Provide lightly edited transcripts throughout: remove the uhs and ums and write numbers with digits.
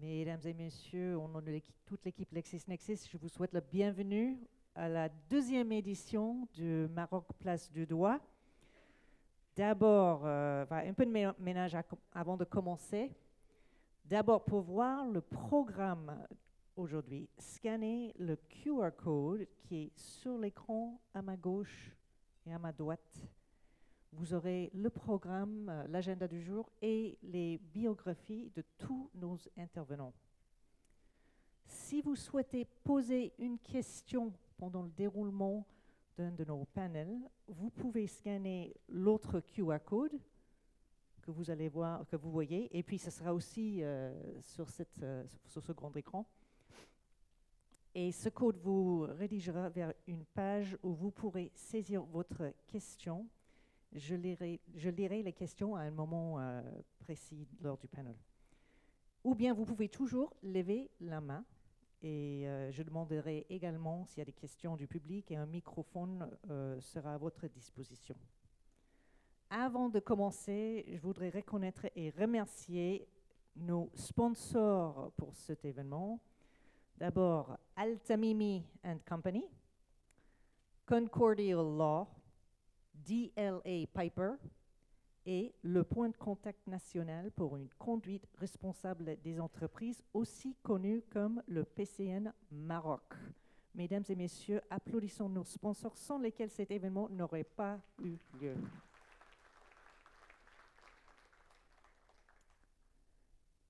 Mesdames et messieurs, au nom de toute l'équipe LexisNexis, je vous souhaite la bienvenue à la deuxième édition du Maroc Place du Droit. D'abord, un peu de ménage avant de commencer. D'abord, pour voir le programme aujourd'hui, scannez le QR code qui est sur l'écran à ma gauche et à ma droite. Vous aurez le programme, l'agenda du jour et les biographies de tous nos intervenants. Si vous souhaitez poser une question pendant le déroulement d'un de nos panels, vous pouvez scanner l'autre QR code que vous allez voir, que vous voyez, et puis ce sera aussi sur ce grand écran. Et ce code vous redirigera vers une page où vous pourrez saisir votre question. Je lirai les questions à un moment précis lors du panel. Ou bien vous pouvez toujours lever la main et je demanderai également s'il y a des questions du public et un microphone sera à votre disposition. Avant de commencer, je voudrais reconnaître et remercier nos sponsors pour cet événement. D'abord, Al-Tamimi & Company, Concordial Law, DLA Piper et le point de contact national pour une conduite responsable des entreprises, aussi connu comme le PCN Maroc. Mesdames et messieurs, applaudissons nos sponsors sans lesquels cet événement n'aurait pas eu lieu.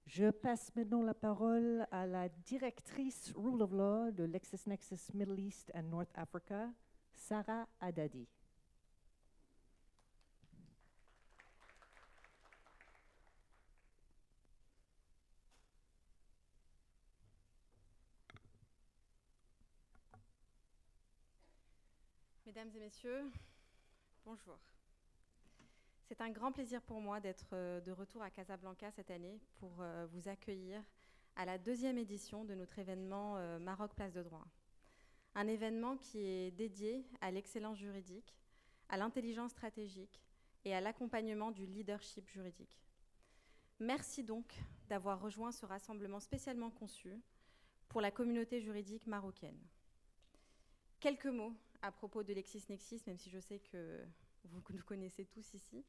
Je passe maintenant la parole à la directrice Rule of Law de LexisNexis Middle East and North Africa, Sarah Haddadi. Mesdames et messieurs, bonjour. C'est un grand plaisir pour moi d'être de retour à Casablanca cette année pour vous accueillir à la deuxième édition de notre événement Maroc Place de Droit. Un événement qui est dédié à l'excellence juridique, à l'intelligence stratégique et à l'accompagnement du leadership juridique. Merci donc d'avoir rejoint ce rassemblement spécialement conçu pour la communauté juridique marocaine. Quelques mots à propos de LexisNexis, même si je sais que vous nous connaissez tous ici.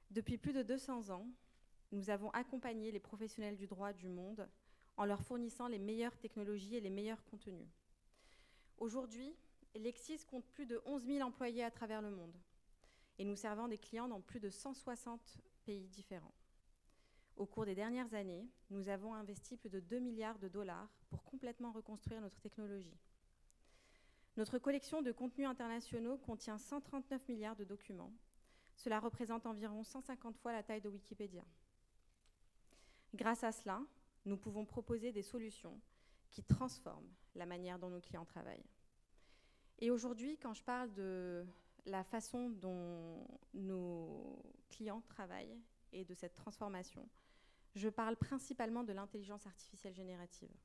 Depuis plus de 200 ans, nous avons accompagné les professionnels du droit du monde en leur fournissant les meilleures technologies et les meilleurs contenus. Aujourd'hui, Lexis compte plus de 11 000 employés à travers le monde et nous servons des clients dans plus de 160 pays différents. Au cours des dernières années, nous avons investi plus de 2 milliards de dollars pour complètement reconstruire notre technologie. Notre collection de contenus internationaux contient 139 milliards de documents. Cela représente environ 150 fois la taille de Wikipédia. Grâce à cela, nous pouvons proposer des solutions qui transforment la manière dont nos clients travaillent. Et aujourd'hui, quand je parle de la façon dont nos clients travaillent et de cette transformation, je parle principalement de l'intelligence artificielle générative.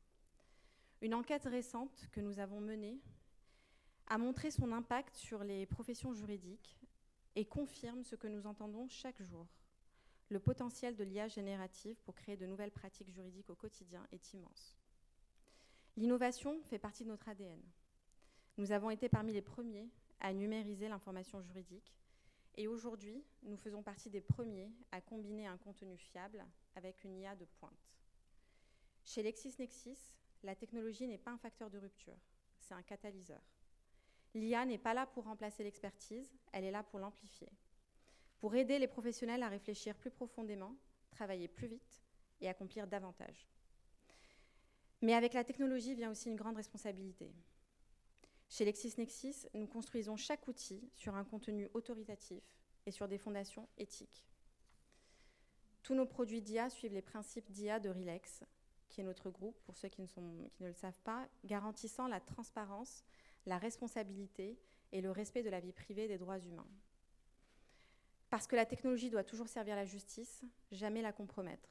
Une enquête récente que nous avons menée a montré son impact sur les professions juridiques et confirme ce que nous entendons chaque jour. Le potentiel de l'IA générative pour créer de nouvelles pratiques juridiques au quotidien est immense. L'innovation fait partie de notre ADN. Nous avons été parmi les premiers à numériser l'information juridique et aujourd'hui, nous faisons partie des premiers à combiner un contenu fiable avec une IA de pointe. Chez LexisNexis, la technologie n'est pas un facteur de rupture, c'est un catalyseur. L'IA n'est pas là pour remplacer l'expertise, elle est là pour l'amplifier, pour aider les professionnels à réfléchir plus profondément, travailler plus vite et accomplir davantage. Mais avec la technologie vient aussi une grande responsabilité. Chez LexisNexis, nous construisons chaque outil sur un contenu autoritatif et sur des fondations éthiques. Tous nos produits d'IA suivent les principes d'IA de RELEX, qui est notre groupe, pour ceux qui ne le savent pas, garantissant la transparence, la responsabilité et le respect de la vie privée des droits humains. Parce que la technologie doit toujours servir la justice, jamais la compromettre.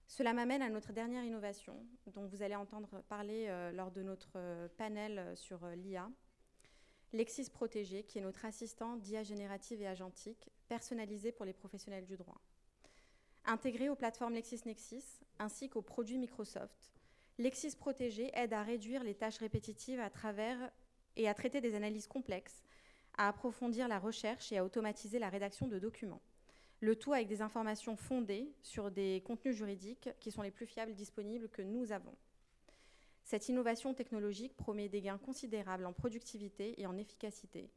Cela m'amène à notre dernière innovation, dont vous allez entendre parler lors de notre panel sur l'IA, Lexis Protégé, qui est notre assistant d'IA générative et agentique, personnalisé pour les professionnels du droit. Intégré aux plateformes LexisNexis ainsi qu'aux produits Microsoft, Lexis Protégé aide à réduire les tâches répétitives et à traiter des analyses complexes, à approfondir la recherche et à automatiser la rédaction de documents. Le tout avec des informations fondées sur des contenus juridiques qui sont les plus fiables disponibles que nous avons. Cette innovation technologique promet des gains considérables en productivité et en efficacité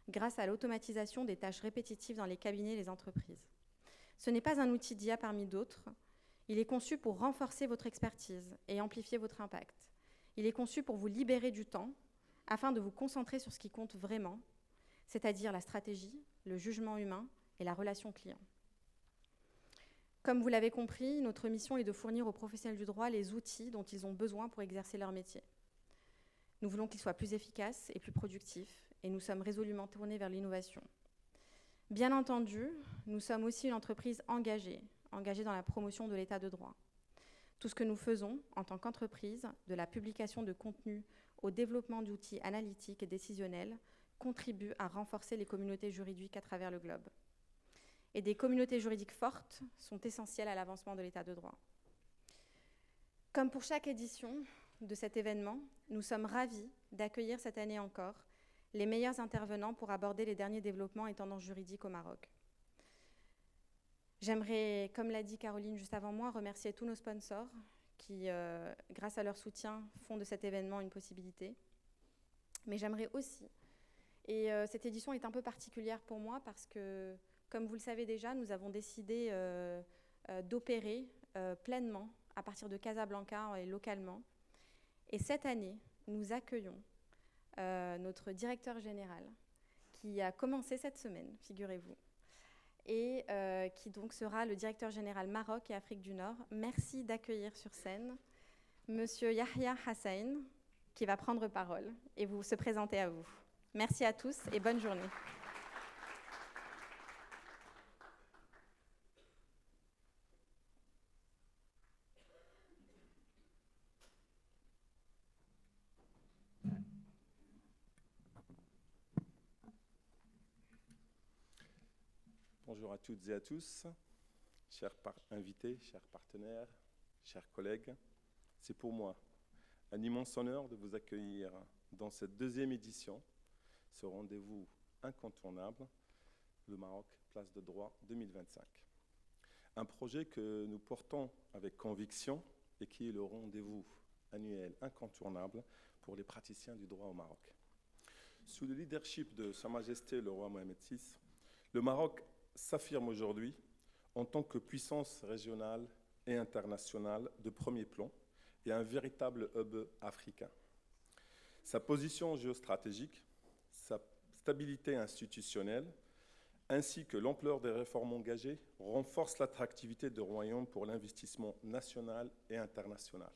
grâce à l'automatisation des tâches répétitives dans les cabinets et les entreprises. Ce n'est pas un outil d'IA parmi d'autres. Il est conçu pour renforcer votre expertise et amplifier votre impact. Il est conçu pour vous libérer du temps afin de vous concentrer sur ce qui compte vraiment, c'est-à-dire la stratégie, le jugement humain et la relation client. Comme vous l'avez compris, notre mission est de fournir aux professionnels du droit les outils dont ils ont besoin pour exercer leur métier. Nous voulons qu'ils soient plus efficaces et plus productifs, et nous sommes résolument tournés vers l'innovation. Bien entendu, nous sommes aussi une entreprise engagée dans la promotion de l'état de droit. Tout ce que nous faisons en tant qu'entreprise, de la publication de contenu au développement d'outils analytiques et décisionnels, contribue à renforcer les communautés juridiques à travers le globe. Et des communautés juridiques fortes sont essentielles à l'avancement de l'état de droit. Comme pour chaque édition de cet événement, nous sommes ravis d'accueillir cette année encore les meilleurs intervenants pour aborder les derniers développements et tendances juridiques au Maroc. J'aimerais, comme l'a dit Caroline juste avant moi, remercier tous nos sponsors qui, grâce à leur soutien, font de cet événement une possibilité. Mais j'aimerais aussi, et cette édition est un peu particulière pour moi parce que, comme vous le savez déjà, nous avons décidé d'opérer pleinement à partir de Casablanca et localement. Et cette année, nous accueillons notre directeur général qui a commencé cette semaine, figurez-vous, et qui donc sera le directeur général Maroc et Afrique du Nord. Merci d'accueillir sur scène Monsieur Yahya Hassain, qui va prendre parole et se présenter à vous. Merci à tous et bonne journée. Bonjour à toutes et à tous, chers invités, chers partenaires, chers collègues. C'est pour moi un immense honneur de vous accueillir dans cette deuxième édition, ce rendez-vous incontournable, le Maroc, Place de droit 2025. Un projet que nous portons avec conviction et qui est le rendez-vous annuel incontournable pour les praticiens du droit au Maroc. Sous le leadership de Sa Majesté le roi Mohamed VI, le Maroc s'affirme aujourd'hui en tant que puissance régionale et internationale de premier plan et un véritable hub africain. Sa position géostratégique, sa stabilité institutionnelle, ainsi que l'ampleur des réformes engagées renforcent l'attractivité du royaume pour l'investissement national et international.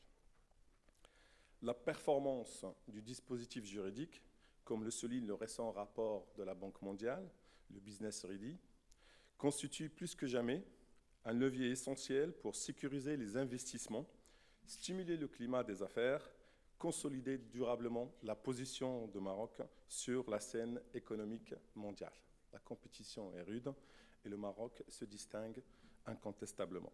La performance du dispositif juridique, comme le souligne le récent rapport de la Banque mondiale, le Business Ready, constitue plus que jamais un levier essentiel pour sécuriser les investissements, stimuler le climat des affaires, consolider durablement la position du Maroc sur la scène économique mondiale. La compétition est rude et le Maroc se distingue incontestablement.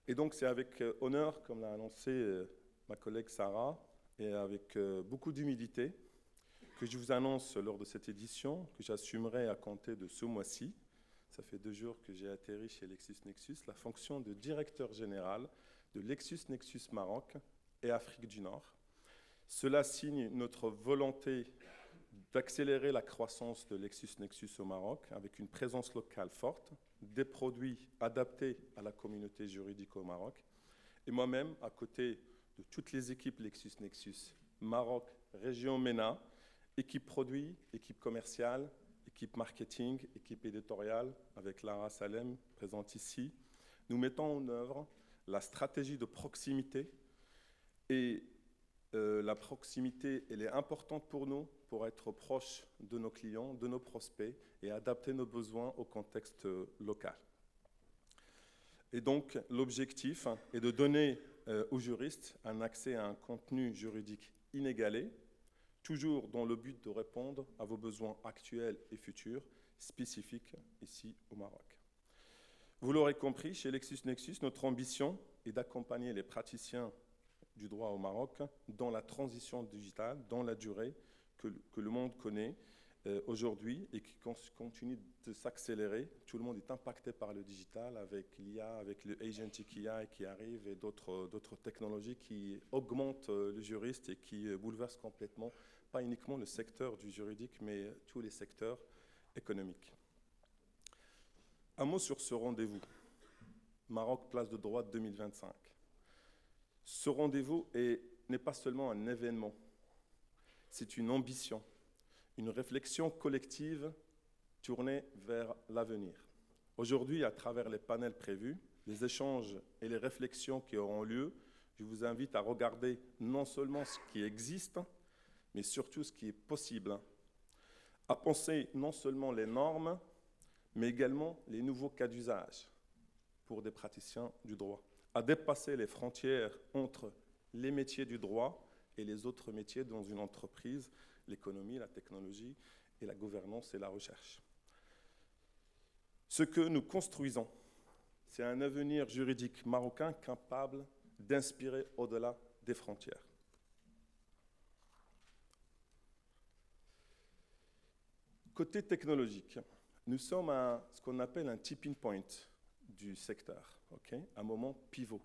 Et donc c'est avec honneur, comme l'a annoncé ma collègue Sarah, et avec beaucoup d'humilité, que je vous annonce lors de cette édition que j'assumerai à compter de ce mois-ci, ça fait 2 jours que j'ai atterri chez LexisNexis, la fonction de directeur général de LexisNexis Maroc et Afrique du Nord. Cela signe notre volonté d'accélérer la croissance de LexisNexis au Maroc avec une présence locale forte, des produits adaptés à la communauté juridique au Maroc. Et moi-même, à côté de toutes les équipes LexisNexis Maroc, région MENA, équipe produit, équipe commerciale, équipe marketing, équipe éditoriale, avec Lara Salem présente ici. Nous mettons en œuvre la stratégie de proximité. Et la proximité, elle est importante pour nous, pour être proche de nos clients, de nos prospects, et adapter nos besoins au contexte local. Et donc, l'objectif est de donner aux juristes un accès à un contenu juridique inégalé, toujours dans le but de répondre à vos besoins actuels et futurs, spécifiques ici au Maroc. Vous l'aurez compris, chez LexisNexis, notre ambition est d'accompagner les praticiens du droit au Maroc dans la transition digitale, dans la durée que le monde connaît aujourd'hui et qui continue de s'accélérer. Tout le monde est impacté par le digital avec l'IA, avec le Agentic AI qui arrive et d'autres technologies qui augmentent le juriste et qui bouleversent complètement, pas uniquement le secteur du juridique, mais tous les secteurs économiques. Un mot sur ce rendez-vous, Maroc Place de Droit 2025. Ce rendez-vous n'est pas seulement un événement, c'est une ambition, une réflexion collective tournée vers l'avenir. Aujourd'hui, à travers les panels prévus, les échanges et les réflexions qui auront lieu, je vous invite à regarder non seulement ce qui existe, mais surtout ce qui est possible, à penser non seulement les normes, mais également les nouveaux cas d'usage pour des praticiens du droit, à dépasser les frontières entre les métiers du droit et les autres métiers dans une entreprise, l'économie, la technologie et la gouvernance et la recherche. Ce que nous construisons, c'est un avenir juridique marocain capable d'inspirer au-delà des frontières. Côté technologique, nous sommes à ce qu'on appelle un tipping point du secteur, un moment pivot.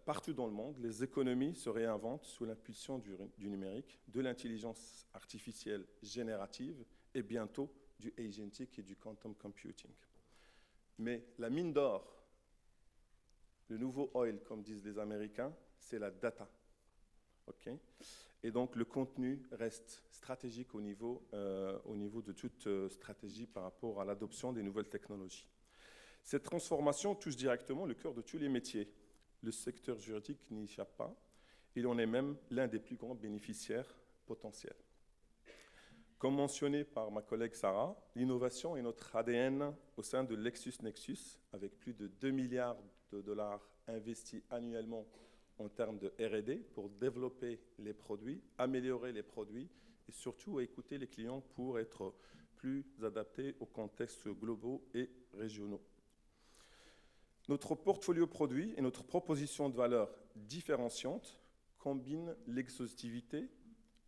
Partout dans le monde, les économies se réinventent sous l'impulsion du numérique, de l'intelligence artificielle générative et bientôt du agentic et du quantum computing. Mais la mine d'or, le nouveau oil, comme disent les Américains, c'est la data. Et donc le contenu reste stratégique au niveau de toute stratégie par rapport à l'adoption des nouvelles technologies. Cette transformation touche directement le cœur de tous les métiers. Le secteur juridique n'y échappe pas. Il en est même l'un des plus grands bénéficiaires potentiels. Comme mentionné par ma collègue Sarah, l'innovation est notre ADN au sein de LexisNexis, avec plus de 2 milliards de dollars investis annuellement en termes de R&D pour développer les produits, améliorer les produits et surtout écouter les clients pour être plus adaptés aux contextes globaux et régionaux. Notre portfolio produit et notre proposition de valeur différenciante combinent l'exhaustivité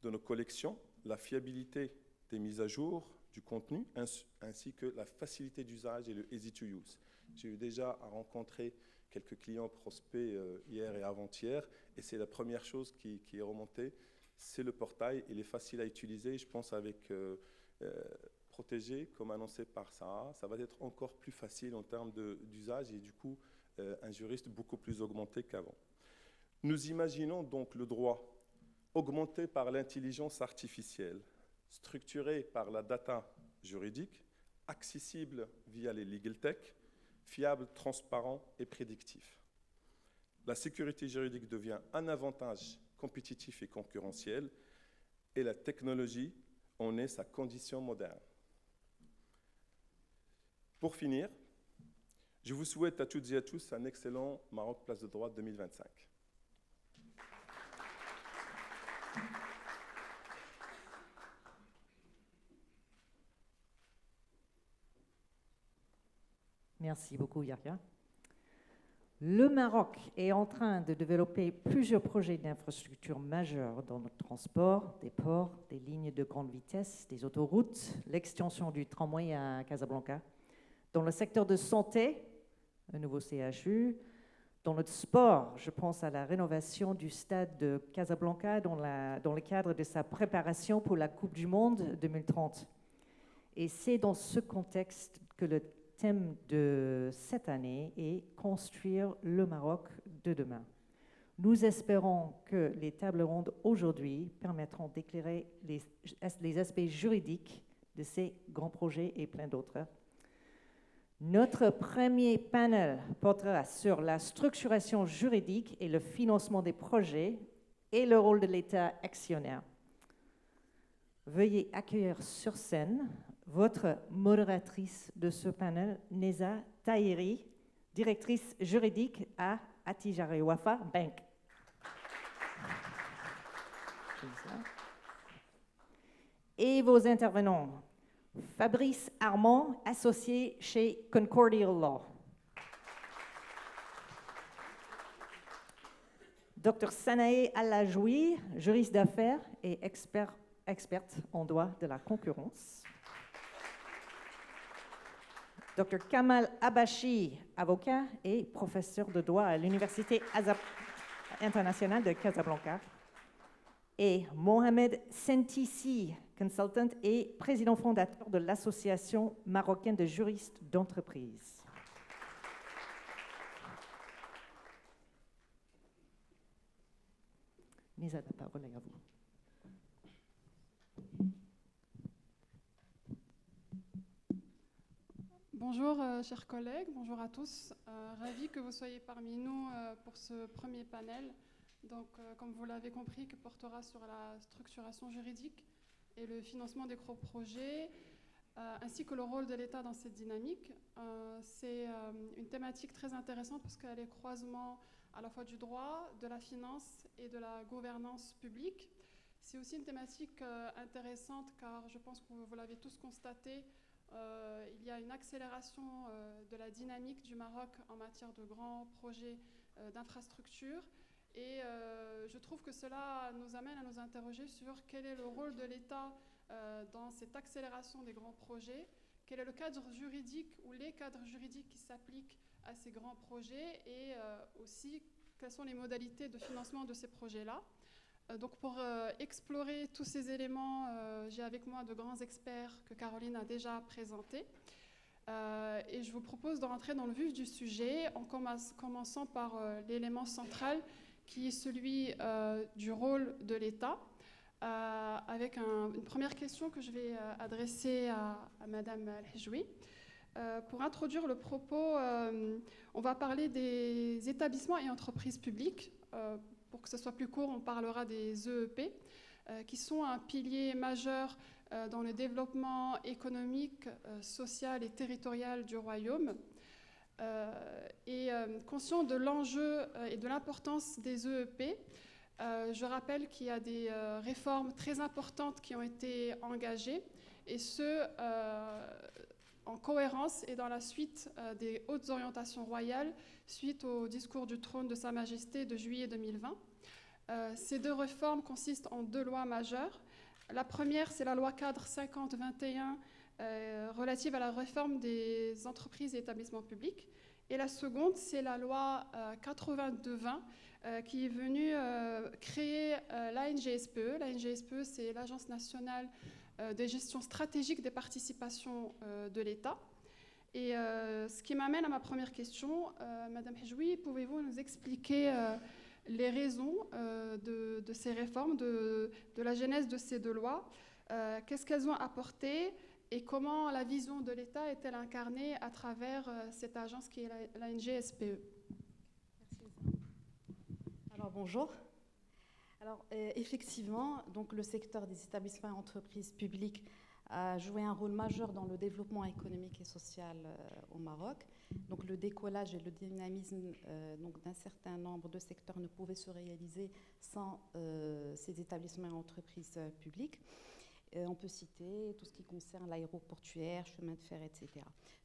de nos collections, la fiabilité des mises à jour du contenu, ainsi que la facilité d'usage et le easy to use. J'ai eu déjà à rencontrer quelques clients prospects hier et avant-hier, et c'est la première chose qui est remontée, c'est le portail. Il est facile à utiliser, je pense avec protégé, comme annoncé par Sarah, ça va être encore plus facile en termes d'usage et du coup, un juriste beaucoup plus augmenté qu'avant. Nous imaginons donc le droit augmenté par l'intelligence artificielle, structuré par la data juridique, accessible via les legal tech, fiable, transparent et prédictif. La sécurité juridique devient un avantage compétitif et concurrentiel et la technologie en est sa condition moderne. Pour finir, je vous souhaite à toutes et à tous un excellent Maroc Place de Droit 2025. Merci beaucoup, Yahya. Le Maroc est en train de développer plusieurs projets d'infrastructures majeurs dans le transport, des ports, des lignes de grande vitesse, des autoroutes, l'extension du tramway à Casablanca. Dans le secteur de santé, un nouveau CHU. Dans le sport, je pense à la rénovation du stade de Casablanca dans le cadre de sa préparation pour la Coupe du Monde 2030. Et c'est dans ce contexte que le thème de cette année est « Construire le Maroc de demain ». Nous espérons que les tables rondes aujourd'hui permettront d'éclairer les aspects juridiques de ces grands projets et plein d'autres. Notre premier panel portera sur la structuration juridique et le financement des projets et le rôle de l'État actionnaire. Veuillez accueillir sur scène votre modératrice de ce panel, Neza Tahiri, directrice juridique à Attijari Wafa Bank. Et vos intervenants, Fabrice Armand, associé chez Concordial Law. Dr Sanae Alajoui, juriste d'affaires et experte en droit de la concurrence. Dr Kamal Abachi, avocat et professeur de droit à l'Université internationale de Casablanca. Et Mohamed Sentissi, consultant et président fondateur de l'Association marocaine de juristes d'entreprise. Mise à la parole est à vous. Bonjour chers collègues, bonjour à tous. Ravi que vous soyez parmi nous pour ce premier panel. Donc, comme vous l'avez compris, qui portera sur la structuration juridique et le financement des gros projets, ainsi que le rôle de l'État dans cette dynamique. C'est une thématique très intéressante parce qu'elle est croisement à la fois du droit, de la finance et de la gouvernance publique. C'est aussi une thématique intéressante car je pense que vous l'avez tous constaté, il y a une accélération de la dynamique du Maroc en matière de grands projets d'infrastructures. Et je trouve que cela nous amène à nous interroger sur quel est le rôle de l'État dans cette accélération des grands projets, quel est le cadre juridique ou les cadres juridiques qui s'appliquent à ces grands projets et aussi quelles sont les modalités de financement de ces projets-là. Donc pour explorer tous ces éléments, j'ai avec moi de grands experts que Caroline a déjà présentés. Et je vous propose de rentrer dans le vif du sujet en commençant par l'élément central qui est celui du rôle de l'État, avec une première question que je vais adresser à Madame Al-Hajoui. Pour introduire le propos, on va parler des établissements et entreprises publiques. Pour que ce soit plus court, on parlera des EEP, qui sont un pilier majeur dans le développement économique, social et territorial du royaume. Conscient de l'enjeu et de l'importance des EEP, je rappelle qu'il y a des réformes très importantes qui ont été engagées, et ce, en cohérence et dans la suite des hautes orientations royales, suite au discours du trône de Sa Majesté de juillet 2020. Ces deux réformes consistent en deux lois majeures. La première, c'est la loi cadre 50-21 relative à la réforme des entreprises et établissements publics. Et la seconde, c'est la loi 82-20 qui est venue créer l'ANGSPE. L'ANGSPE, c'est l'Agence nationale de gestion stratégique des participations de l'État. Et ce qui m'amène à ma première question, Madame Hajoui, pouvez-vous nous expliquer les raisons de ces réformes, de la genèse de ces deux lois, qu'est-ce qu'elles ont apporté et comment la vision de l'État est-elle incarnée à travers cette agence qui est l'ANGSPE? Merci. Alors bonjour. Alors effectivement, donc, le secteur des établissements et entreprises publiques a joué un rôle majeur dans le développement économique et social au Maroc. Donc le décollage et le dynamisme d'un certain nombre de secteurs ne pouvaient se réaliser sans ces établissements et entreprises publiques. On peut citer tout ce qui concerne l'aéroportuaire, chemin de fer, etc.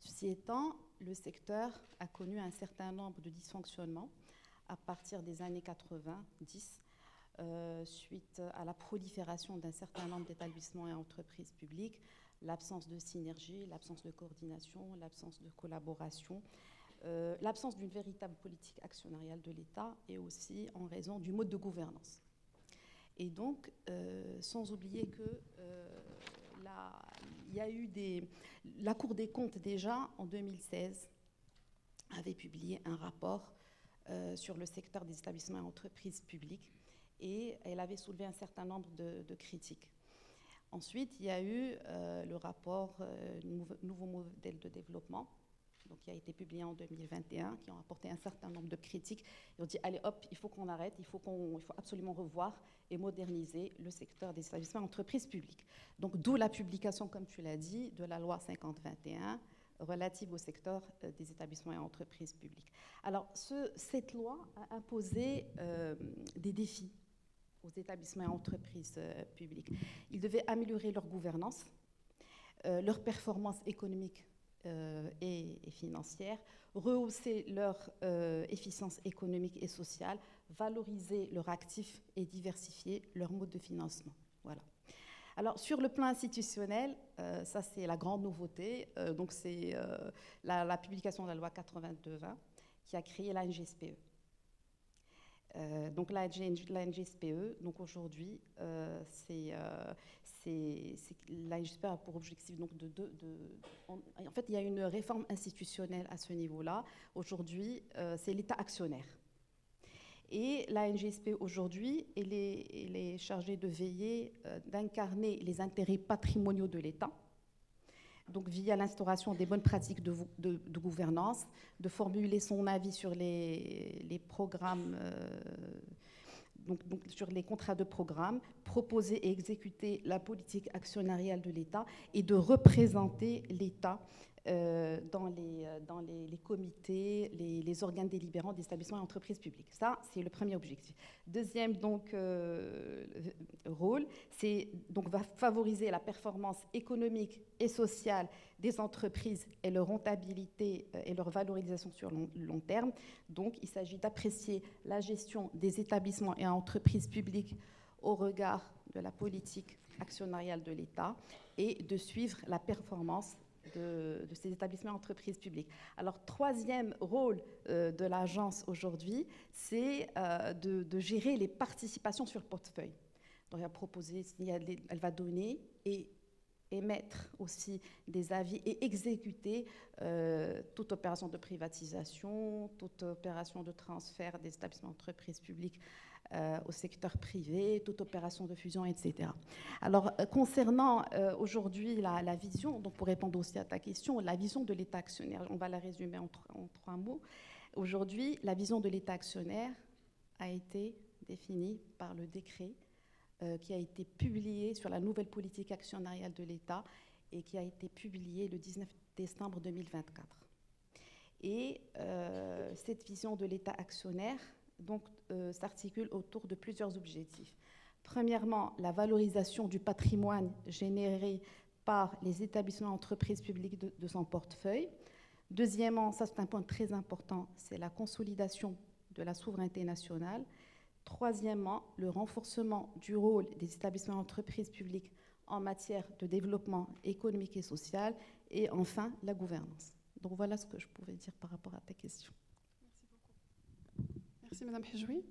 Ceci étant, le secteur a connu un certain nombre de dysfonctionnements à partir des années 90, suite à la prolifération d'un certain nombre d'établissements et entreprises publiques, l'absence de synergie, l'absence de coordination, l'absence de collaboration, l'absence d'une véritable politique actionnariale de l'État et aussi en raison du mode de gouvernance. Et donc, sans oublier que il y a eu la Cour des comptes déjà en 2016 avait publié un rapport sur le secteur des établissements et entreprises publiques et elle avait soulevé un certain nombre de critiques. Ensuite, il y a eu le rapport Nouveau modèle de développement, donc, qui a été publié en 2021, qui ont apporté un certain nombre de critiques. Et on dit, allez hop, il faut qu'on arrête, il faut absolument revoir et moderniser le secteur des établissements et entreprises publiques. Donc, d'où la publication, comme tu l'as dit, de la loi 50-21 relative au secteur des établissements et entreprises publiques. Alors, cette loi a imposé des défis aux établissements et entreprises publiques. Ils devaient améliorer leur gouvernance, leur performance économique et financière, rehausser leur efficience économique et sociale, valoriser leurs actifs et diversifier leur mode de financement. Voilà. Alors, sur le plan institutionnel, ça c'est la grande nouveauté, donc c'est la publication de la loi 82-20 qui a créé la NGSPE. Donc la NGSPE, donc aujourd'hui, la NGSPE a pour objectif donc en fait il y a une réforme institutionnelle à ce niveau-là. Aujourd'hui, c'est l'État actionnaire. Et la NGSPE aujourd'hui, elle est chargée de veiller, d'incarner les intérêts patrimoniaux de l'État, donc via l'instauration des bonnes pratiques de gouvernance, de formuler son avis sur les programmes, donc sur les contrats de programme, proposer et exécuter la politique actionnariale de l'État et de représenter l'État dans les comités, les organes délibérants des établissements et entreprises publiques. Ça, c'est le premier objectif. Deuxième donc, rôle, c'est donc va favoriser la performance économique et sociale des entreprises et leur rentabilité et leur valorisation sur long terme. Donc, il s'agit d'apprécier la gestion des établissements et entreprises publiques au regard de la politique actionnariale de l'État et de suivre la performance de ces établissements et entreprises publiques. Alors, troisième rôle de l'agence aujourd'hui, c'est de gérer les participations sur le portefeuille. Donc, elle va donner et émettre aussi des avis et exécuter toute opération de privatisation, toute opération de transfert des établissements et entreprises publiques au secteur privé, toute opération de fusion, etc. Alors, concernant aujourd'hui la vision, donc pour répondre aussi à ta question, la vision de l'État actionnaire, on va la résumer en trois mots. Aujourd'hui, la vision de l'État actionnaire a été définie par le décret qui a été publié sur la nouvelle politique actionnariale de l'État et qui a été publié le 19 décembre 2024. Et cette vision de l'État actionnaire donc, s'articule autour de plusieurs objectifs. Premièrement, la valorisation du patrimoine généré par les établissements et entreprises publiques de son portefeuille. Deuxièmement, ça c'est un point très important, c'est la consolidation de la souveraineté nationale. Troisièmement, le renforcement du rôle des établissements et entreprises publiques en matière de développement économique et social. Et enfin, la gouvernance. Donc voilà ce que je pouvais dire par rapport à ta question. Merci Madame Hijoui.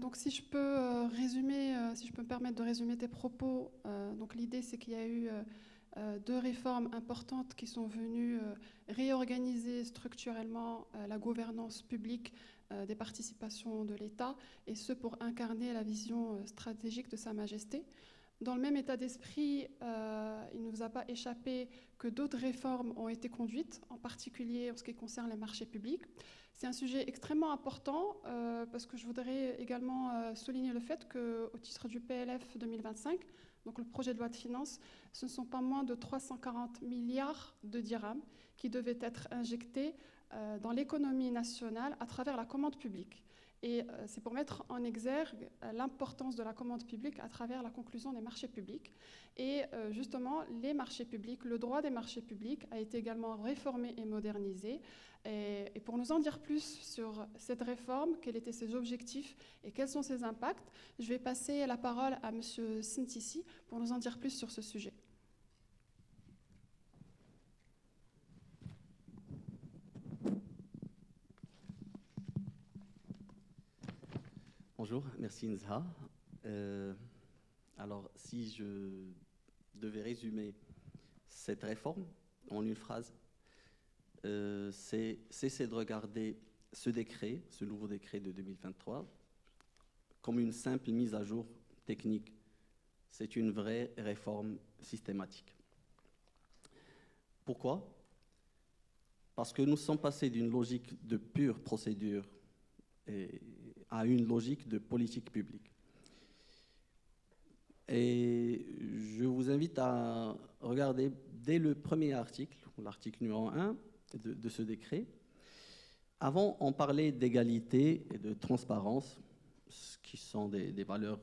Donc si je peux résumer, si je peux me permettre de résumer tes propos, donc l'idée c'est qu'il y a eu deux réformes importantes qui sont venues réorganiser structurellement la gouvernance publique des participations de l'État, et ce pour incarner la vision stratégique de Sa Majesté. Dans le même état d'esprit, il ne vous a pas échappé que d'autres réformes ont été conduites, en particulier en ce qui concerne les marchés publics. C'est un sujet extrêmement important parce que je voudrais également souligner le fait qu'au titre du PLF 2025, donc le projet de loi de finances, ce ne sont pas moins de 340 milliards de dirhams qui devaient être injectés dans l'économie nationale à travers la commande publique. Et c'est pour mettre en exergue l'importance de la commande publique à travers la conclusion des marchés publics. Et justement, les marchés publics, le droit des marchés publics a été également réformé et modernisé. Et pour nous en dire plus sur cette réforme, quels étaient ses objectifs et quels sont ses impacts, je vais passer la parole à M. Sintissi pour nous en dire plus sur ce sujet. Bonjour, merci Nzha. Alors, si je devais résumer cette réforme en une phrase, c'est cesser de regarder ce décret, ce nouveau décret de 2023, comme une simple mise à jour technique. C'est une vraie réforme systématique. Pourquoi ? Parce que nous sommes passés d'une logique de pure procédure à une logique de politique publique. Et je vous invite à regarder dès le premier article, l'article numéro 1 de ce décret. Avant, on parlait d'égalité et de transparence, qui sont des valeurs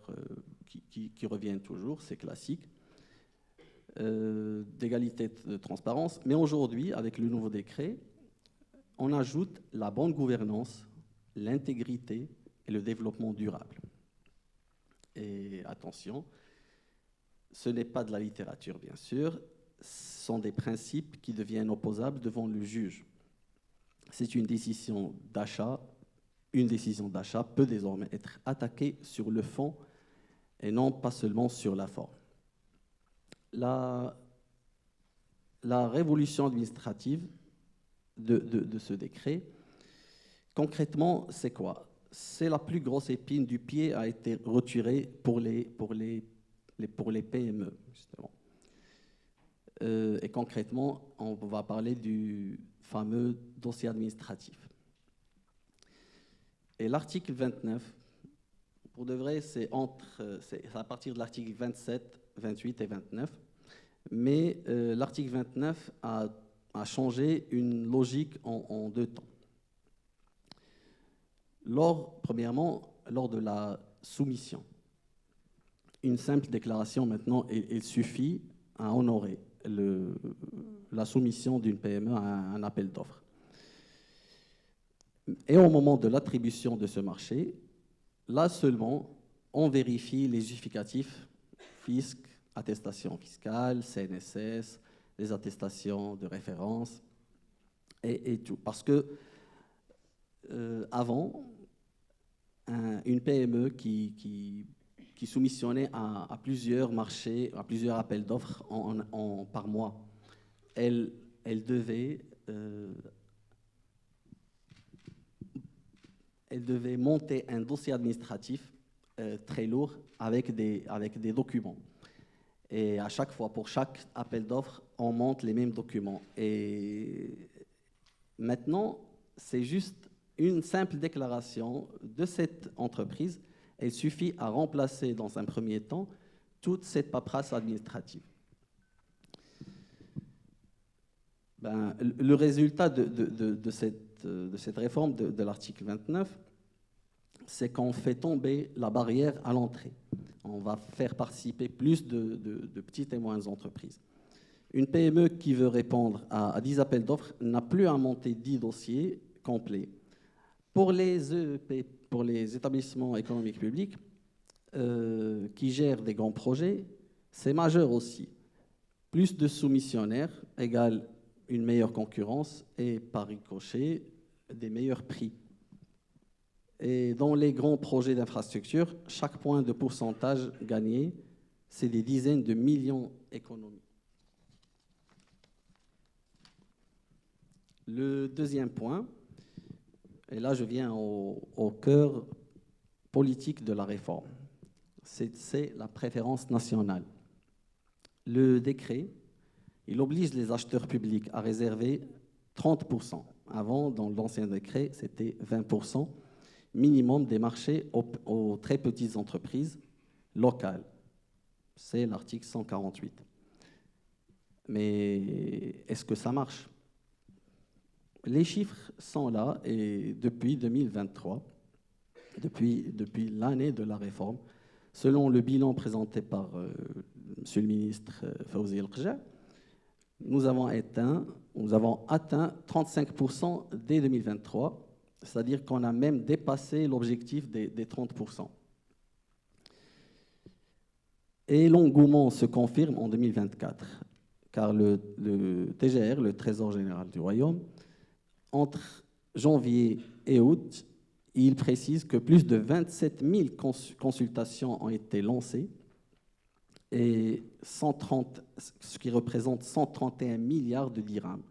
qui reviennent toujours, c'est classique. d'égalité de transparence. Mais aujourd'hui, avec le nouveau décret, on ajoute la bonne gouvernance, l'intégrité et le développement durable. Et attention, ce n'est pas de la littérature, bien sûr, ce sont des principes qui deviennent opposables devant le juge. C'est une décision d'achat. Une décision d'achat peut désormais être attaquée sur le fond et non pas seulement sur la forme. La révolution administrative de ce décret, concrètement, c'est quoi? C'est la plus grosse épine du pied a été retirée pour les PME, justement. Et concrètement, on va parler du fameux dossier administratif. Et l'article 29, pour de vrai, c'est à partir de l'article 27, 28 et 29. Mais l'article 29 a changé une logique en deux temps. Premièrement, lors de la soumission, une simple déclaration maintenant, il suffit à honorer la soumission d'une PME à un appel d'offres. Et au moment de l'attribution de ce marché, là seulement, on vérifie les justificatifs fisc, attestation fiscale, CNSS, les attestations de référence et tout. Parce que avant, une PME qui soumissionnait à plusieurs marchés, à plusieurs appels d'offres par mois, elle devait monter un dossier administratif très lourd avec des documents. Et à chaque fois, pour chaque appel d'offres, on monte les mêmes documents. Et maintenant, c'est juste une simple déclaration de cette entreprise. Il suffit à remplacer dans un premier temps toute cette paperasse administrative. Le résultat de cette réforme de l'article 29, c'est qu'on fait tomber la barrière à l'entrée. On va faire participer plus de petites et moyennes entreprises. Une PME qui veut répondre à 10 appels d'offres n'a plus à monter 10 dossiers complets. Pour les EEP, pour les établissements économiques publics qui gèrent des grands projets, c'est majeur aussi. Plus de soumissionnaires égale une meilleure concurrence et par ricochet des meilleurs prix. Et dans les grands projets d'infrastructure, chaque point de pourcentage gagné, c'est des dizaines de millions d'économies. Le deuxième point, et là je viens au cœur politique de la réforme, c'est la préférence nationale. Le décret, il oblige les acheteurs publics à réserver 30%. Avant, dans l'ancien décret, c'était 20%. Minimum des marchés aux très petites entreprises locales. C'est l'article 148. Mais est-ce que ça marche? Les chiffres sont là et depuis 2023, depuis l'année de la réforme, selon le bilan présenté par Monsieur le ministre Fawzi El-Kja, nous avons atteint 35% dès 2023. C'est-à-dire qu'on a même dépassé l'objectif des 30%. Et l'engouement se confirme en 2024, car le TGR, le Trésor général du Royaume, entre janvier et août, il précise que plus de 27 000 consultations ont été lancées, et ce qui représente 131 milliards de dirhams.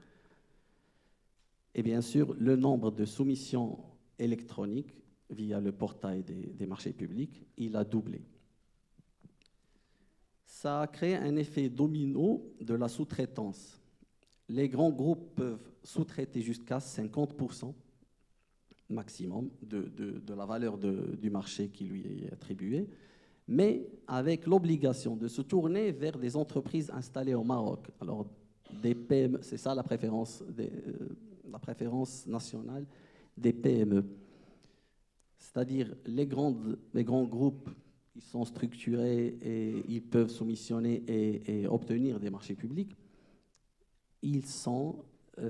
Et bien sûr, le nombre de soumissions électroniques via le portail des marchés publics, il a doublé. Ça a créé un effet domino de la sous-traitance. Les grands groupes peuvent sous-traiter jusqu'à 50% maximum de la valeur du marché qui lui est attribuée, mais avec l'obligation de se tourner vers des entreprises installées au Maroc. Alors, des PME, c'est ça la préférence nationale des PME. C'est-à-dire les grands groupes ils sont structurés et ils peuvent soumissionner et obtenir des marchés publics, ils sont,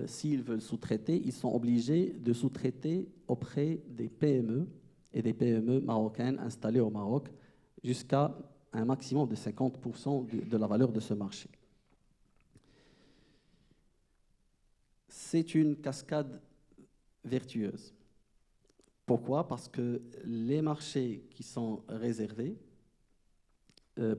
s'ils veulent sous-traiter, ils sont obligés de sous-traiter auprès des PME et des PME marocaines installées au Maroc jusqu'à un maximum de 50% de la valeur de ce marché. C'est une cascade vertueuse. Pourquoi? Parce que les marchés qui sont réservés,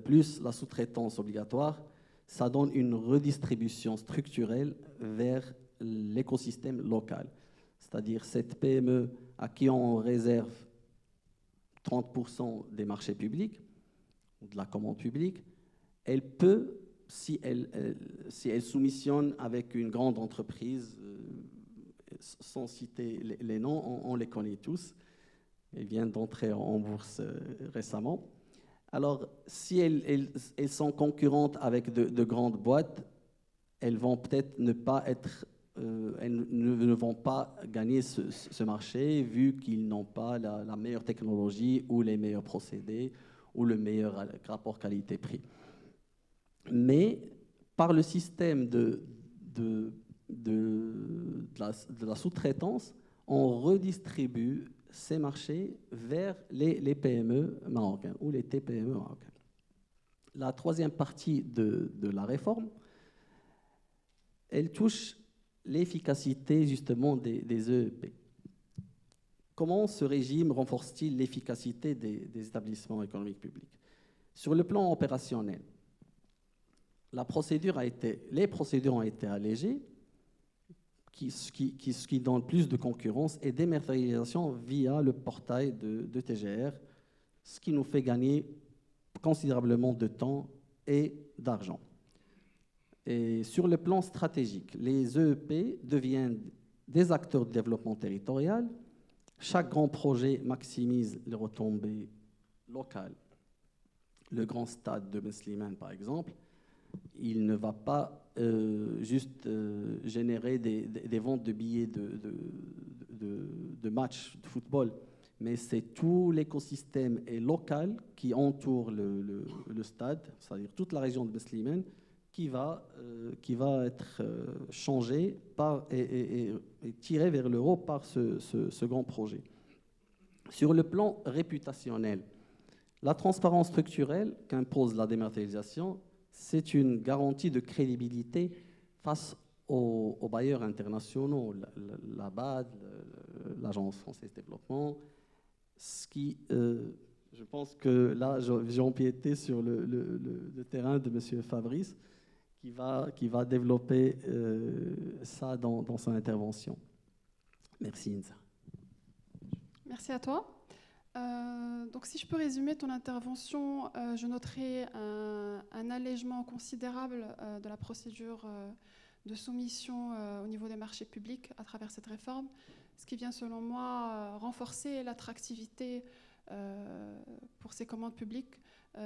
plus la sous-traitance obligatoire, ça donne une redistribution structurelle vers l'écosystème local. C'est-à-dire cette PME à qui on réserve 30% des marchés publics, de la commande publique, elle peut, si elle soumissionne avec une grande entreprise, sans citer les noms, on les connaît tous, elles viennent d'entrer en bourse récemment. Alors, si elles sont concurrentes avec de grandes boîtes, elles vont peut-être ne pas être, elles ne vont pas gagner ce marché vu qu'ils n'ont pas la meilleure technologie ou les meilleurs procédés ou le meilleur rapport qualité-prix. Mais par le système de la sous-traitance, on redistribue ces marchés vers les PME marocaines ou les TPME marocaines. La troisième partie de la réforme, elle touche l'efficacité justement des EEP. Comment ce régime renforce-t-il l'efficacité des établissements économiques publics? Sur le plan opérationnel, les procédures ont été allégées, ce qui donne plus de concurrence et dématérialisation via le portail de TGR, ce qui nous fait gagner considérablement de temps et d'argent. Et sur le plan stratégique, les EEP deviennent des acteurs de développement territorial. Chaque grand projet maximise les retombées locales. Le grand stade de Ben Slimane, par exemple, il ne va pas juste générer des ventes de billets de matchs de football, mais c'est tout l'écosystème local qui entoure le stade, c'est-à-dire toute la région de Ben Slimane, qui va être changé et tiré vers le haut par ce grand projet. Sur le plan réputationnel, la transparence structurelle qu'impose la dématérialisation, c'est une garantie de crédibilité face aux bailleurs internationaux, la BAD, l'Agence française de développement, ce qui, je pense que là, j'ai empiété sur le terrain de M. Fabrice, qui va développer ça dans son intervention. Merci, Inza. Merci à toi. Donc, si je peux résumer ton intervention, je noterai un allègement considérable de la procédure de soumission au niveau des marchés publics à travers cette réforme, ce qui vient, selon moi, renforcer l'attractivité pour ces commandes publiques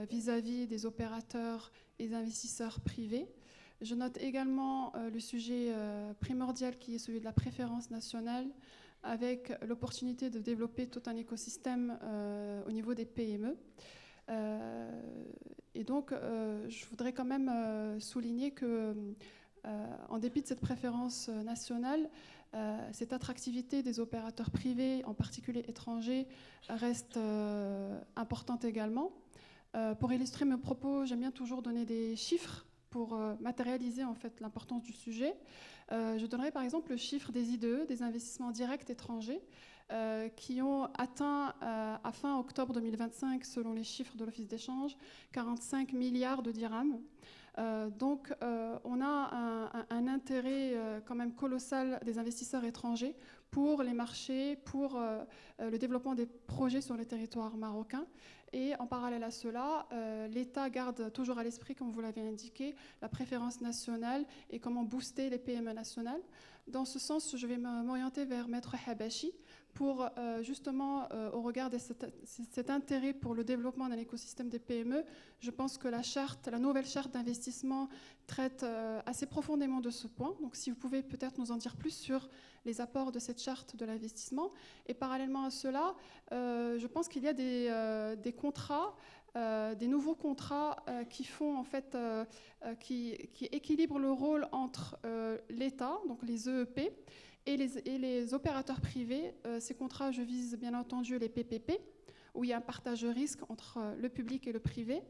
vis-à-vis des opérateurs et des investisseurs privés. Je note également le sujet primordial qui est celui de la préférence nationale, avec l'opportunité de développer tout un écosystème au niveau des PME. Et donc, je voudrais quand même souligner que, en dépit de cette préférence nationale, cette attractivité des opérateurs privés, en particulier étrangers, reste importante également. Pour illustrer mes propos, j'aime bien toujours donner des chiffres pour matérialiser en fait l'importance du sujet. Je donnerai par exemple le chiffre des IDE, des investissements directs étrangers, qui ont atteint à fin octobre 2025, selon les chiffres de l'Office d'échange, 45 milliards de dirhams. Donc on a un intérêt quand même colossal des investisseurs étrangers pour les marchés, pour le développement des projets sur le territoire marocain. Et en parallèle à cela, l'État garde toujours à l'esprit, comme vous l'avez indiqué, la préférence nationale et comment booster les PME nationales. Dans ce sens, je vais m'orienter vers Maître Habashi pour justement, au regard de cet intérêt pour le développement d'un écosystème des PME, je pense que la nouvelle charte d'investissement traite assez profondément de ce point. Donc si vous pouvez peut-être nous en dire plus sur les apports de cette charte de l'investissement. Et parallèlement à cela, je pense qu'il y a des contrats, des nouveaux contrats qui font en fait, qui équilibrent le rôle entre l'État, donc les EEP, et les opérateurs privés. Ces contrats, je vise bien entendu les PPP, où il y a un partage de risque entre le public et le privé.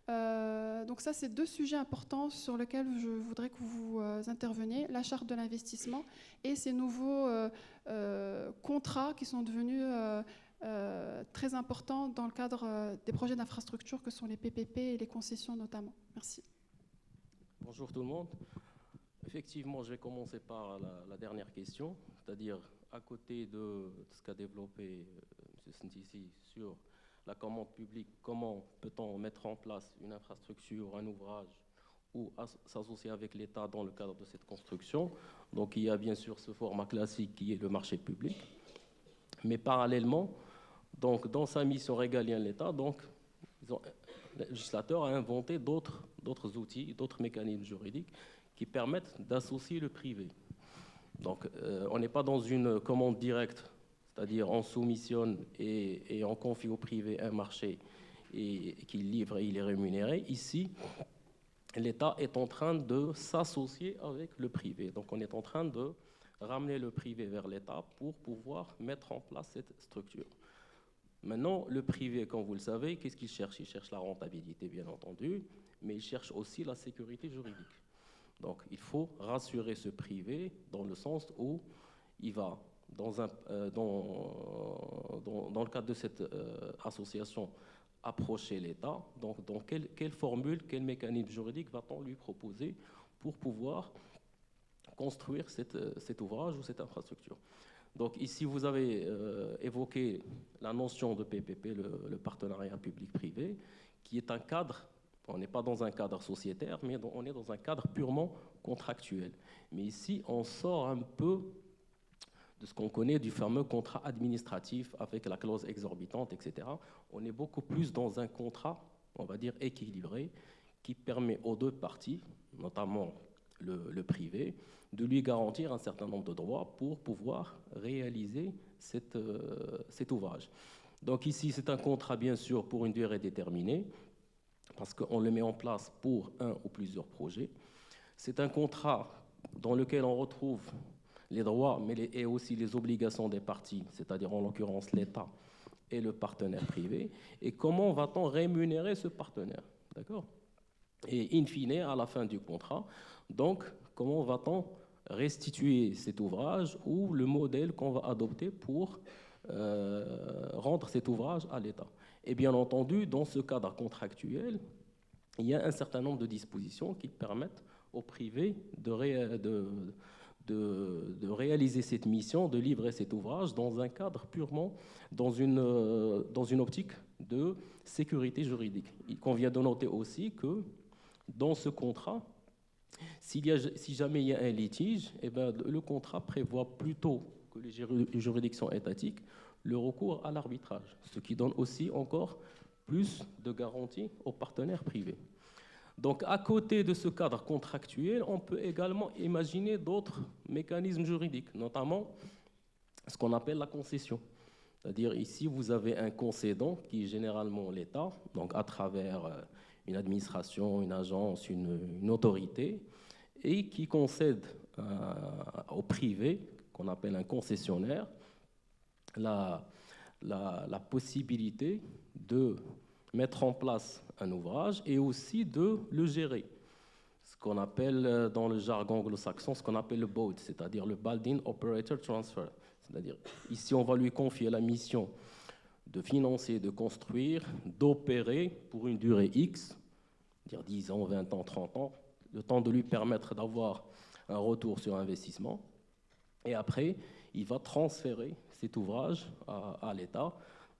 Donc ça, c'est deux sujets importants sur lesquels je voudrais que vous interveniez, la charte de l'investissement et ces nouveaux contrats qui sont devenus très importants dans le cadre des projets d'infrastructure que sont les PPP et les concessions notamment. Merci. Bonjour tout le monde. Effectivement, je vais commencer par la dernière question, c'est-à-dire à côté de ce qu'a développé M. Sintisi sur la commande publique, comment peut-on mettre en place une infrastructure, un ouvrage ou s'associer avec l'État dans le cadre de cette construction. Donc il y a bien sûr ce format classique qui est le marché public, mais parallèlement, donc, dans sa mission régalienne, l'État, donc, le législateur a inventé d'autres outils, d'autres mécanismes juridiques qui permettent d'associer le privé. Donc, on n'est pas dans une commande directe, c'est-à-dire on soumissionne et on confie au privé un marché et qu'il livre et il est rémunéré. Ici, l'État est en train de s'associer avec le privé. Donc, on est en train de ramener le privé vers l'État pour pouvoir mettre en place cette structure. Maintenant, le privé, comme vous le savez, qu'est-ce qu'il cherche? Il cherche la rentabilité, bien entendu, mais il cherche aussi la sécurité juridique. Donc, il faut rassurer ce privé dans le sens où il va, dans le cadre de cette association, approcher l'État. Donc, dans quelle formule, quel mécanisme juridique va-t-on lui proposer pour pouvoir construire cet ouvrage ou cette infrastructure? Donc, ici, vous avez évoqué la notion de PPP, le partenariat public-privé, qui est un cadre. On n'est pas dans un cadre sociétaire, mais on est dans un cadre purement contractuel. Mais ici, on sort un peu de ce qu'on connaît du fameux contrat administratif avec la clause exorbitante, etc. On est beaucoup plus dans un contrat, on va dire, équilibré, qui permet aux deux parties, notamment le privé, de lui garantir un certain nombre de droits pour pouvoir réaliser cet ouvrage. Donc ici, c'est un contrat, bien sûr, pour une durée déterminée, parce qu'on le met en place pour un ou plusieurs projets. C'est un contrat dans lequel on retrouve les droits, mais et aussi les obligations des parties, c'est-à-dire en l'occurrence l'État et le partenaire privé. Et comment va-t-on rémunérer ce partenaire? D'accord? Et in fine, à la fin du contrat, donc, comment va-t-on restituer cet ouvrage ou le modèle qu'on va adopter pour rendre cet ouvrage à l'État? Et bien entendu, dans ce cadre contractuel, il y a un certain nombre de dispositions qui permettent au privé de réaliser cette mission, de livrer cet ouvrage dans un cadre purement, dans une optique de sécurité juridique. Il convient de noter aussi que dans ce contrat, si jamais il y a un litige, eh bien, le contrat prévoit plutôt que les juridictions étatiques le recours à l'arbitrage, ce qui donne aussi encore plus de garanties aux partenaires privés. Donc, à côté de ce cadre contractuel, on peut également imaginer d'autres mécanismes juridiques, notamment ce qu'on appelle la concession. C'est-à-dire, ici, vous avez un concédant qui est généralement l'État, donc à travers une administration, une agence, une autorité, et qui concède au privé, qu'on appelle un concessionnaire, la possibilité de mettre en place un ouvrage et aussi de le gérer. Ce qu'on appelle dans le jargon anglo-saxon, ce qu'on appelle le BOT, c'est-à-dire le Building Operator Transfer. C'est-à-dire, ici, on va lui confier la mission de financer, de construire, d'opérer pour une durée X, dire 10 ans, 20 ans, 30 ans, le temps de lui permettre d'avoir un retour sur investissement. Et après, il va transférer cet ouvrage à l'État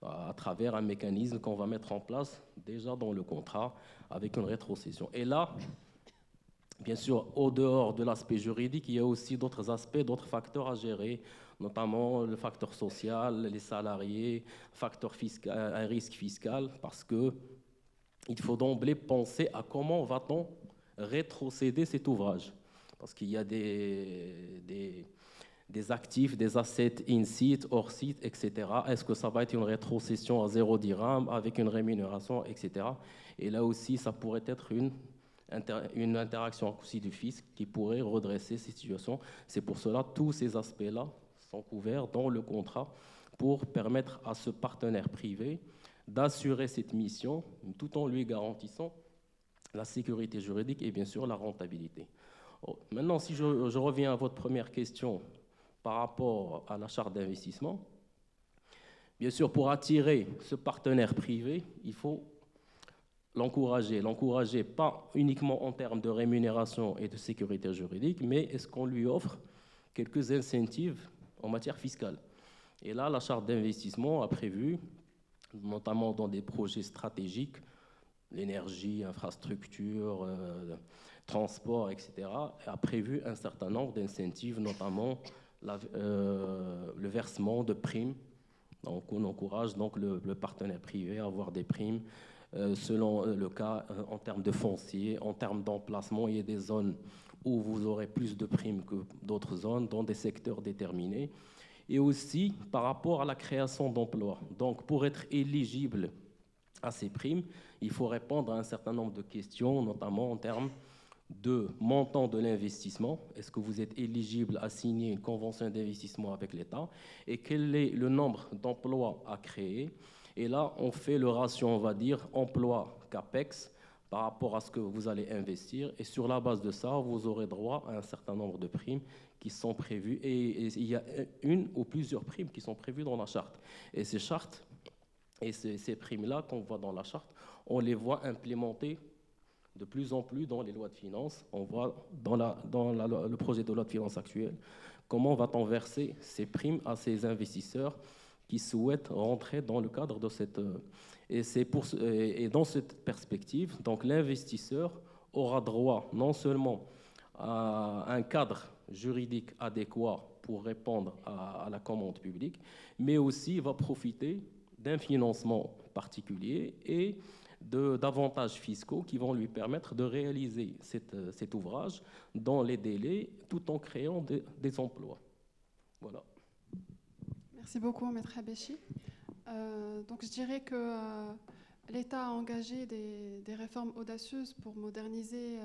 à travers un mécanisme qu'on va mettre en place déjà dans le contrat avec une rétrocession. Et là, Bien sûr, au dehors de l'aspect juridique, il y a aussi d'autres aspects, d'autres facteurs à gérer, notamment le facteur social, les salariés, facteur fiscal, un risque fiscal, parce que il faut d'emblée penser à comment va-t-on rétrocéder cet ouvrage. Parce qu'il y a des actifs, des assets in-site, hors-site, etc. Est-ce que ça va être une rétrocession à 0 dirham avec une rémunération, etc. Et là aussi, ça pourrait être une interaction aussi du fisc qui pourrait redresser ces situations. C'est pour cela que tous ces aspects-là sont couverts dans le contrat pour permettre à ce partenaire privé d'assurer cette mission tout en lui garantissant la sécurité juridique et bien sûr la rentabilité. Maintenant, si je reviens à votre première question par rapport à la charte d'investissement, bien sûr, pour attirer ce partenaire privé, il faut l'encourager pas uniquement en termes de rémunération et de sécurité juridique, mais est-ce qu'on lui offre quelques incentives en matière fiscale. Et là, la charte d'investissement a prévu, notamment dans des projets stratégiques, l'énergie, infrastructure, transport, etc., a prévu un certain nombre d'incentives, notamment le versement de primes. Donc, on encourage donc le partenaire privé à avoir des primes selon le cas en termes de foncier, en termes d'emplacement. Il y a des zones où vous aurez plus de primes que d'autres zones, dans des secteurs déterminés. Et aussi par rapport à la création d'emplois. Donc, pour être éligible à ces primes, il faut répondre à un certain nombre de questions, notamment en termes de montant de l'investissement. Est-ce que vous êtes éligible à signer une convention d'investissement avec l'État? Et quel est le nombre d'emplois à créer? Et là, on fait le ratio, on va dire, emploi CAPEX par rapport à ce que vous allez investir. Et sur la base de ça, vous aurez droit à un certain nombre de primes qui sont prévues. Et il y a une ou plusieurs primes qui sont prévues dans la charte. Et ces chartes et ces primes-là qu'on voit dans la charte, on les voit implémentées de plus en plus dans les lois de finances. On voit dans le projet de loi de finances actuel comment va-t-on verser ces primes à ces investisseurs qui souhaitent rentrer dans le cadre de cette... Et dans cette perspective, donc l'investisseur aura droit non seulement à un cadre juridique adéquat pour répondre à la commande publique, mais aussi va profiter d'un financement particulier et d'avantages fiscaux qui vont lui permettre de réaliser cet ouvrage dans les délais tout en créant des emplois. Voilà. Merci beaucoup, Maître Habeshi. Donc je dirais que l'État a engagé des réformes audacieuses pour moderniser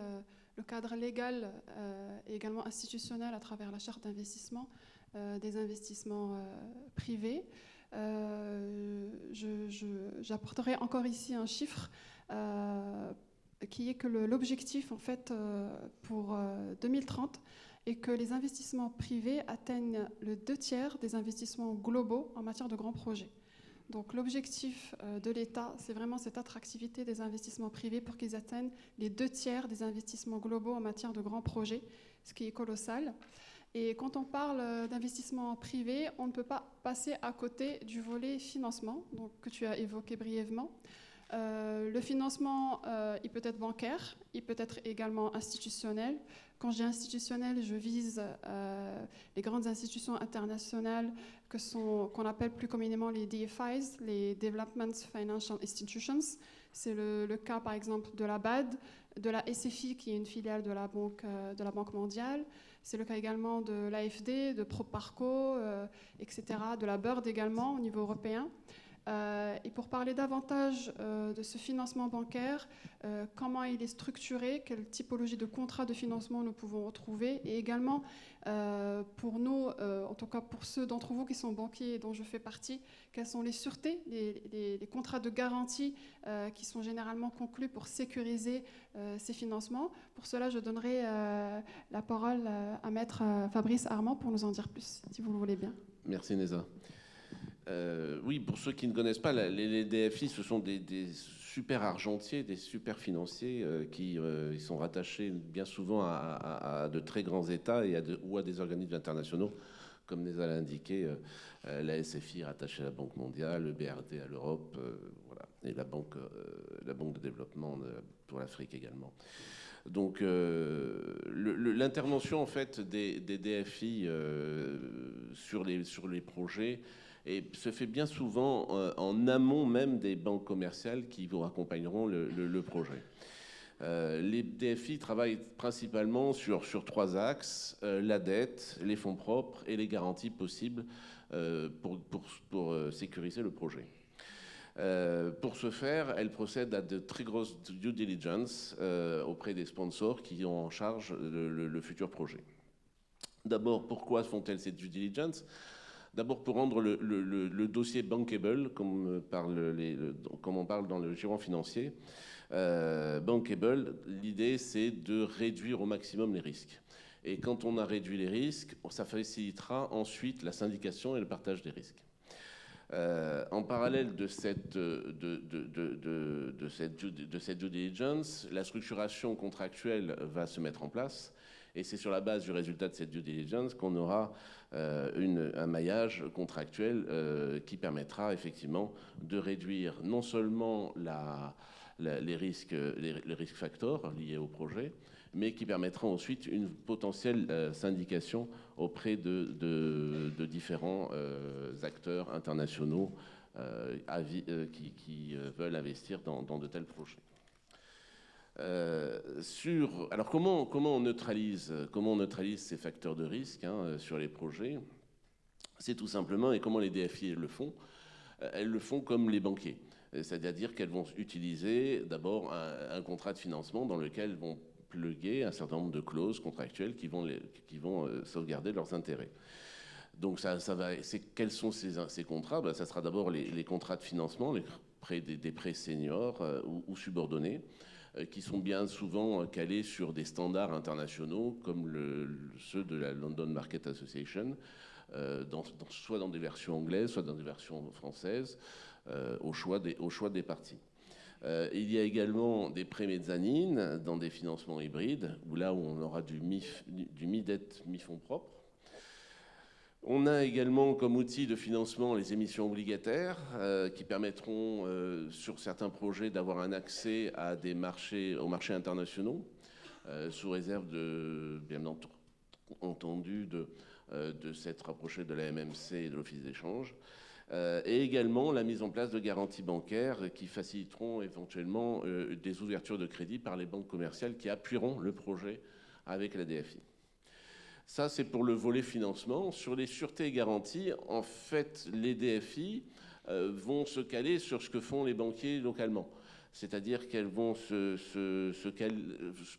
le cadre légal et également institutionnel à travers la charte d'investissement des investissements privés. J'apporterai encore ici un chiffre qui est que l'objectif en fait pour 2030 est que les investissements privés atteignent le 2/3 des investissements globaux en matière de grands projets. Donc l'objectif de l'État, c'est vraiment cette attractivité des investissements privés pour qu'ils atteignent les 2/3 des investissements globaux en matière de grands projets, ce qui est colossal. Et quand on parle d'investissement privé, on ne peut pas passer à côté du volet financement, donc, que tu as évoqué brièvement. Le financement, il peut être bancaire, il peut être également institutionnel. Quand je dis institutionnel, je vise les grandes institutions internationales qu'on appelle plus communément les DFIs, les Development Financial Institutions. C'est le cas, par exemple, de la BAD, de la SFI, qui est une filiale de la Banque mondiale. C'est le cas également de l'AFD, de Proparco, etc., de la BIRD également au niveau européen. Et pour parler davantage de ce financement bancaire, comment il est structuré, quelle typologie de contrat de financement nous pouvons retrouver, et également pour nous, en tout cas pour ceux d'entre vous qui sont banquiers et dont je fais partie, quelles sont les sûretés, les contrats de garantie qui sont généralement conclus pour sécuriser ces financements. Pour cela, je donnerai la parole à Maître Fabrice Armand pour nous en dire plus, si vous le voulez bien. Merci Neza. Oui, pour ceux qui ne connaissent pas, les DFI, ce sont des super argentiers, des super financiers qui ils sont rattachés bien souvent à de très grands États ou à des organismes internationaux, comme Neza l'a indiqué, la SFI est rattachée à la Banque mondiale, le BRD à l'Europe, voilà, et la banque de développement pour l'Afrique également. Donc l'intervention en fait des DFI sur les projets se fait bien souvent en amont même des banques commerciales qui vous accompagneront le projet. Les DFI travaillent principalement sur 3 axes, la dette, les fonds propres et les garanties possibles pour sécuriser le projet. Pour ce faire, elles procèdent à de très grosses due diligence auprès des sponsors qui ont en charge le futur projet. D'abord, pourquoi font-elles cette due diligence ? D'abord pour rendre le dossier bankable, comme on parle dans le giron financier. Bankable, l'idée c'est de réduire au maximum les risques. Et quand on a réduit les risques, ça facilitera ensuite la syndication et le partage des risques. En parallèle de cette due diligence, la structuration contractuelle va se mettre en place. Et c'est sur la base du résultat de cette due diligence qu'on aura un maillage contractuel qui permettra effectivement de réduire non seulement les risques factors liés au projet, mais qui permettra ensuite une potentielle syndication auprès de différents acteurs internationaux qui veulent investir dans de tels projets. Alors comment on neutralise ces facteurs de risque sur les projets? C'est tout simplement, et comment les DFI le font? Elles le font comme les banquiers, c'est-à-dire qu'elles vont utiliser d'abord un contrat de financement dans lequel elles vont pluguer un certain nombre de clauses contractuelles qui vont sauvegarder leurs intérêts. Donc quels sont ces contrats? Ça sera d'abord les contrats de financement, des prêts seniors ou subordonnés, qui sont bien souvent calés sur des standards internationaux comme ceux de la London Market Association, soit dans des versions anglaises, soit dans des versions françaises, au choix des parties. Il y a également des prêts mezzanines dans des financements hybrides, là où on aura du mi-dette, mi-fonds propres. On a également comme outil de financement les émissions obligataires qui permettront sur certains projets d'avoir un accès aux marchés internationaux sous réserve bien entendu de s'être rapproché de la MMC et de l'Office d'échange. Et également la mise en place de garanties bancaires qui faciliteront éventuellement des ouvertures de crédit par les banques commerciales qui appuieront le projet avec la DFI. Ça, c'est pour le volet financement. Sur les sûretés et garanties, en fait, les DFI vont se caler sur ce que font les banquiers localement. C'est-à-dire qu'elles vont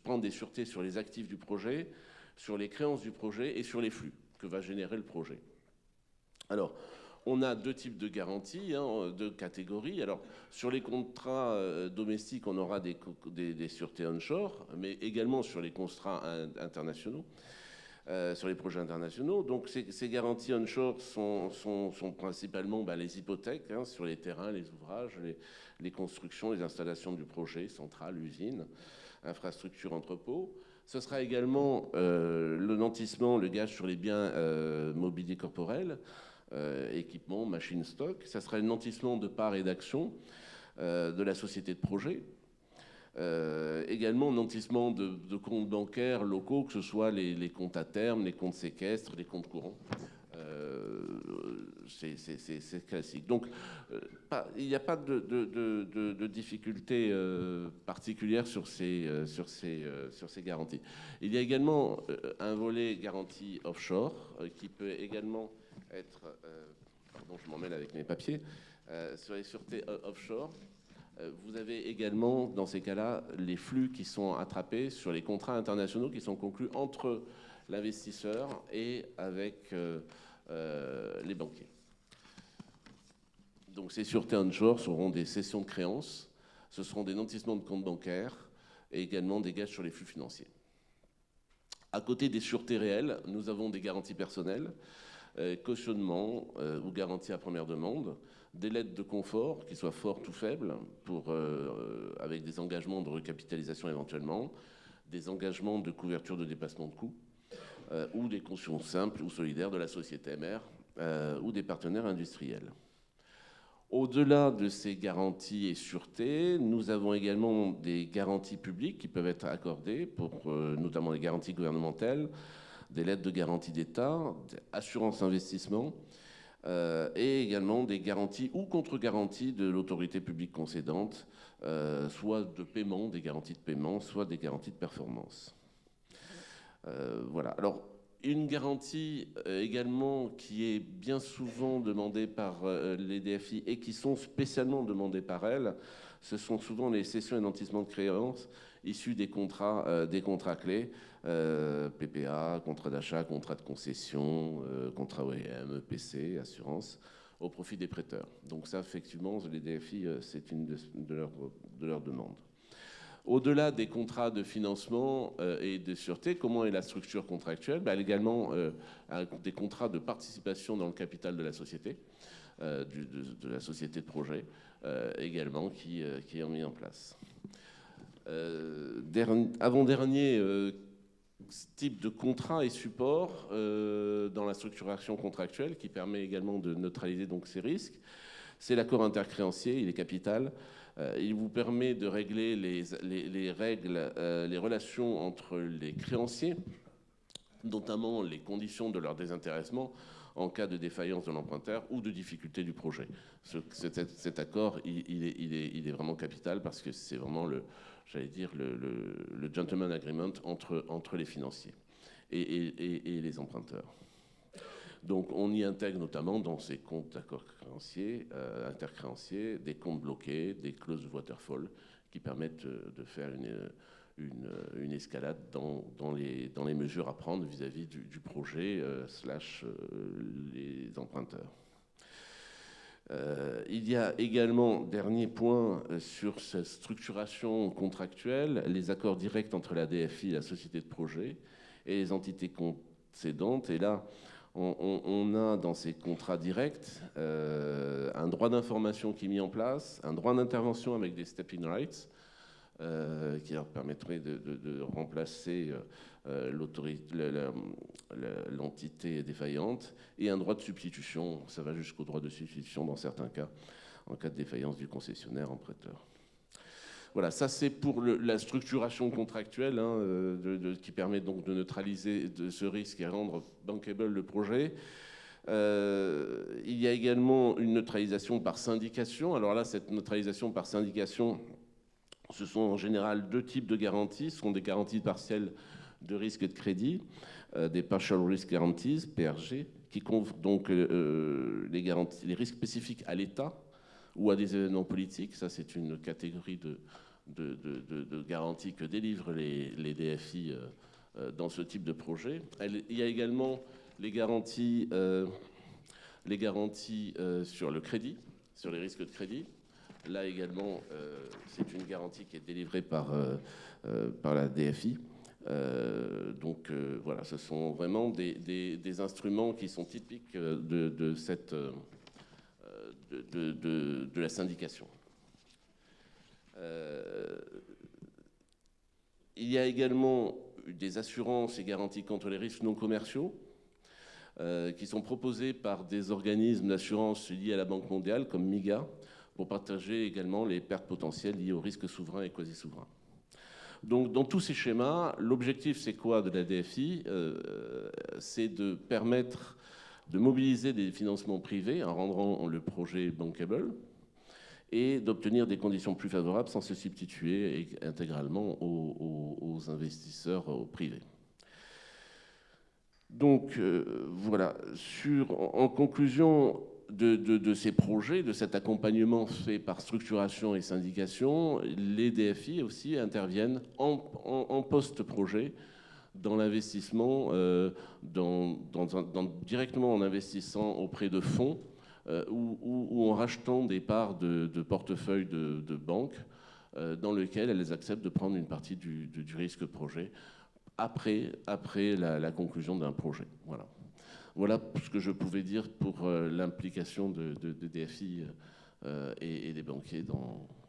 prendre des sûretés sur les actifs du projet, sur les créances du projet et sur les flux que va générer le projet. Alors, on a 2 types de garanties, 2 catégories. Alors, sur les contrats domestiques, on aura des sûretés onshore, mais également sur les contrats internationaux. Sur les projets internationaux. Donc ces garanties onshore sont principalement les hypothèques sur les terrains, les ouvrages, les constructions, les installations du projet, centrales, usines, infrastructures, entrepôts. Ce sera également le nantissement, le gage sur les biens mobiliers corporels, équipements, machines, stocks. Ça sera le nantissement de parts et d'actions de la société de projet. Également nantissement de comptes bancaires locaux, que ce soit les comptes à terme, les comptes séquestres, les comptes courants. C'est classique. Donc, il n'y a pas de difficulté particulière sur ces garanties. Il y a également un volet garantie offshore qui peut également être... pardon, je m'en mêle avec mes papiers. Sur les sûretés offshore, vous avez également, dans ces cas-là, les flux qui sont attrapés sur les contrats internationaux qui sont conclus entre l'investisseur et avec les banquiers. Donc ces sûretés onshore seront des cessions de créances, ce seront des nantissements de comptes bancaires et également des gages sur les flux financiers. À côté des sûretés réelles, nous avons des garanties personnelles, cautionnement ou garantie à première demande, des lettres de confort, qui soient fortes ou faibles, avec des engagements de recapitalisation éventuellement, des engagements de couverture de dépassement de coûts, ou des cautions simples ou solidaires de la société mère ou des partenaires industriels. Au-delà de ces garanties et sûretés, nous avons également des garanties publiques qui peuvent être accordées, pour notamment les garanties gouvernementales, des lettres de garantie d'État, assurance investissement, et également des garanties ou contre-garanties de l'autorité publique concédante, soit de paiement, des garanties de paiement, soit des garanties de performance. Voilà. Alors, une garantie également qui est bien souvent demandée par les DFI et qui sont spécialement demandées par elles, ce sont souvent les cessions et nantissements de créances issus des contrats clés, PPA, contrat d'achat, contrat de concession, contrat OEM, EPC, assurance, au profit des prêteurs. Donc ça, effectivement, les DFI, c'est une de leurs demandes. Au-delà des contrats de financement et de sûreté, comment est la structure contractuelle? Également des contrats de participation dans le capital de la société, de la société de projet, également qui est mis en place. Avant-dernier type de contrat et support dans la structuration contractuelle qui permet également de neutraliser donc ces risques, c'est l'accord intercréancier, il est capital. Il vous permet de régler les règles, les relations entre les créanciers, notamment les conditions de leur désintéressement en cas de défaillance de l'emprunteur ou de difficulté du projet. Cet accord, il est vraiment capital parce que c'est vraiment le gentleman agreement entre les financiers et les emprunteurs. Donc on y intègre notamment dans ces comptes d'accords créanciers, intercréanciers, des comptes bloqués, des clauses de waterfall qui permettent de faire une escalade dans les mesures à prendre vis-à-vis du projet / les emprunteurs. Il y a également, dernier point sur cette structuration contractuelle, les accords directs entre la DFI et la société de projet et les entités concédantes. Et là, on a dans ces contrats directs un droit d'information qui est mis en place, un droit d'intervention avec des stepping rights qui leur permettrait de remplacer l'entité défaillante, et un droit de substitution. Ça va jusqu'au droit de substitution dans certains cas, en cas de défaillance du concessionnaire en prêteur. Voilà, ça c'est pour la structuration contractuelle qui permet donc de neutraliser ce risque et rendre bankable le projet. Il y a également une neutralisation par syndication. Alors là, cette neutralisation par syndication, ce sont en général deux types de garanties. Ce sont des garanties partielles de risque et de crédit, des partial risk guarantees, PRG, qui couvrent donc les risques spécifiques à l'État ou à des événements politiques. Ça, c'est une catégorie de garanties que délivrent les DFI dans ce type de projet. Il y a également les garanties sur le crédit, sur les risques de crédit. Là également, c'est une garantie qui est délivrée par la DFI. Voilà, ce sont vraiment des instruments qui sont typiques de la syndication. Il y a également des assurances et garanties contre les risques non commerciaux qui sont proposées par des organismes d'assurance liés à la Banque mondiale comme MIGA pour partager également les pertes potentielles liées aux risques souverains et quasi-souverains. Donc dans tous ces schémas, l'objectif c'est quoi de la DFI? C'est de permettre de mobiliser des financements privés en rendant le projet bankable et d'obtenir des conditions plus favorables sans se substituer intégralement aux investisseurs privés. Donc voilà, en conclusion de ces projets, de cet accompagnement fait par structuration et syndication, les DFI aussi interviennent en post-projet dans l'investissement, directement en investissant auprès de fonds ou en rachetant des parts de portefeuilles de banques dans lesquelles elles acceptent de prendre une partie du risque projet après la conclusion d'un projet. Voilà ce que je pouvais dire pour l'implication de DFI et des banquiers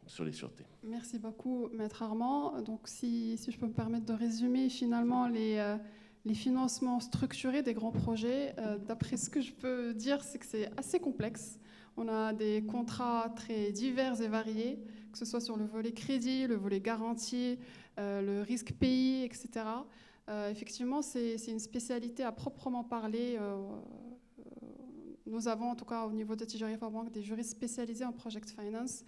sur les sûretés. Merci beaucoup, Maître Armand. Donc, si je peux me permettre de résumer finalement les financements structurés des grands projets, d'après ce que je peux dire, c'est que c'est assez complexe. On a des contrats très divers et variés, que ce soit sur le volet crédit, le volet garantie, le risque pays, etc. Effectivement, c'est une spécialité à proprement parler. Nous avons, en tout cas au niveau de Tijari Fabank, des juristes spécialisés en project finance.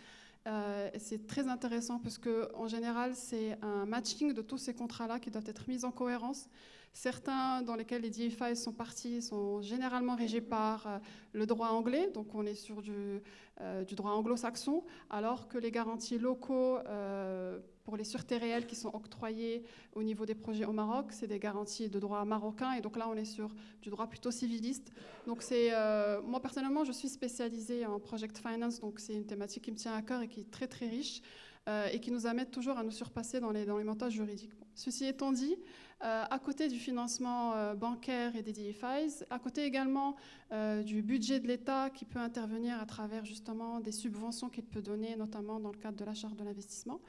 C'est très intéressant parce qu'en général, c'est un matching de tous ces contrats-là qui doivent être mis en cohérence. Certains dans lesquels les DFI sont partis sont généralement régis par le droit anglais, donc on est sur du droit anglo-saxon, alors que les garanties locaux pour les sûretés réelles qui sont octroyées au niveau des projets au Maroc, c'est des garanties de droit marocain, et donc là on est sur du droit plutôt civiliste. Donc moi personnellement je suis spécialisée en project finance, donc c'est une thématique qui me tient à cœur et qui est très très riche et qui nous amène toujours à nous surpasser dans les montages juridiques. Ceci étant dit, à côté du financement bancaire et des DFIs, à côté également du budget de l'État qui peut intervenir à travers justement des subventions qu'il peut donner, notamment dans le cadre de la charte de l'investissement,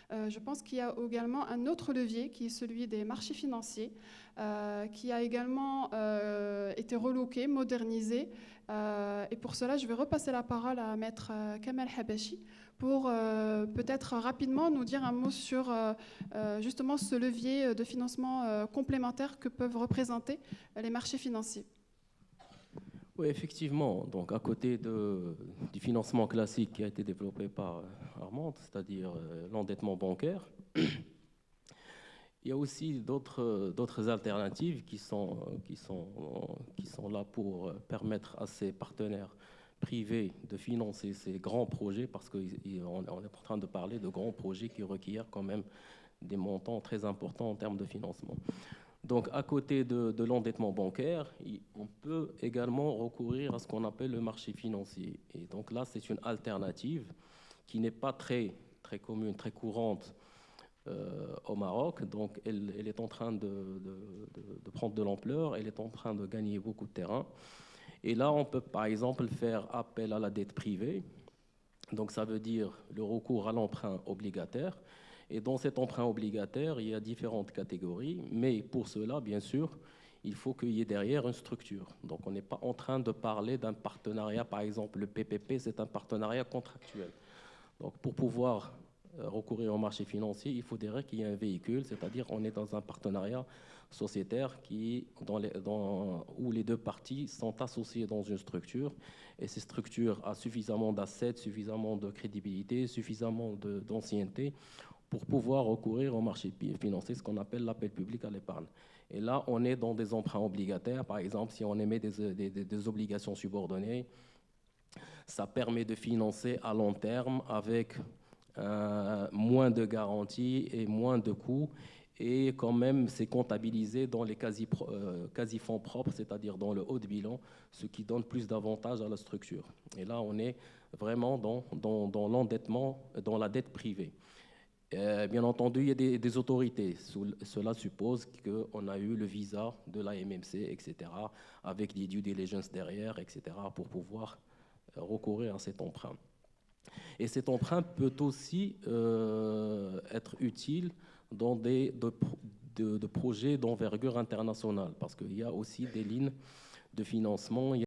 je pense qu'il y a également un autre levier qui est celui des marchés financiers, qui a également été relooké, modernisé. Et pour cela, je vais repasser la parole à Maître Kamal Habachi pour peut-être rapidement nous dire un mot sur justement ce levier de financement complémentaire que peuvent représenter les marchés financiers. Oui, effectivement. Donc, à côté du financement classique qui a été développé par Armand, c'est-à-dire l'endettement bancaire, il y a aussi d'autres alternatives qui sont là pour permettre à ces partenaires privés de financer ces grands projets, parce qu'on est en train de parler de grands projets qui requièrent quand même des montants très importants en termes de financement. Donc, à côté de l'endettement bancaire, on peut également recourir à ce qu'on appelle le marché financier. Et donc là, c'est une alternative qui n'est pas très commune, très courante au Maroc. Donc, elle est en train de prendre de l'ampleur, elle est en train de gagner beaucoup de terrain. Et là, on peut par exemple faire appel à la dette privée. Donc, ça veut dire le recours à l'emprunt obligataire. Et dans cet emprunt obligataire, il y a différentes catégories, mais pour cela, bien sûr, il faut qu'il y ait derrière une structure. Donc on n'est pas en train de parler d'un partenariat, par exemple le PPP, c'est un partenariat contractuel. Donc pour pouvoir recourir au marché financier, il faudrait qu'il y ait un véhicule, c'est-à-dire on est dans un partenariat sociétaire où les deux parties sont associées dans une structure, et cette structure a suffisamment d'assets, suffisamment de crédibilité, suffisamment d'ancienneté pour pouvoir recourir au marché financier, ce qu'on appelle l'appel public à l'épargne. Et là, on est dans des emprunts obligataires. Par exemple, si on émet des obligations subordonnées, ça permet de financer à long terme avec moins de garanties et moins de coûts. Et quand même, c'est comptabilisé dans les quasi-fonds propres, c'est-à-dire dans le haut de bilan, ce qui donne plus d'avantages à la structure. Et là, on est vraiment dans l'endettement, dans la dette privée. Bien entendu, il y a des autorités. Cela suppose qu'on a eu le visa de l'AMMC, etc., avec des due diligence derrière, etc., pour pouvoir recourir à cet emprunt. Et cet emprunt peut aussi être utile dans des projets d'envergure internationale, parce qu'il y a aussi des lignes de financement, il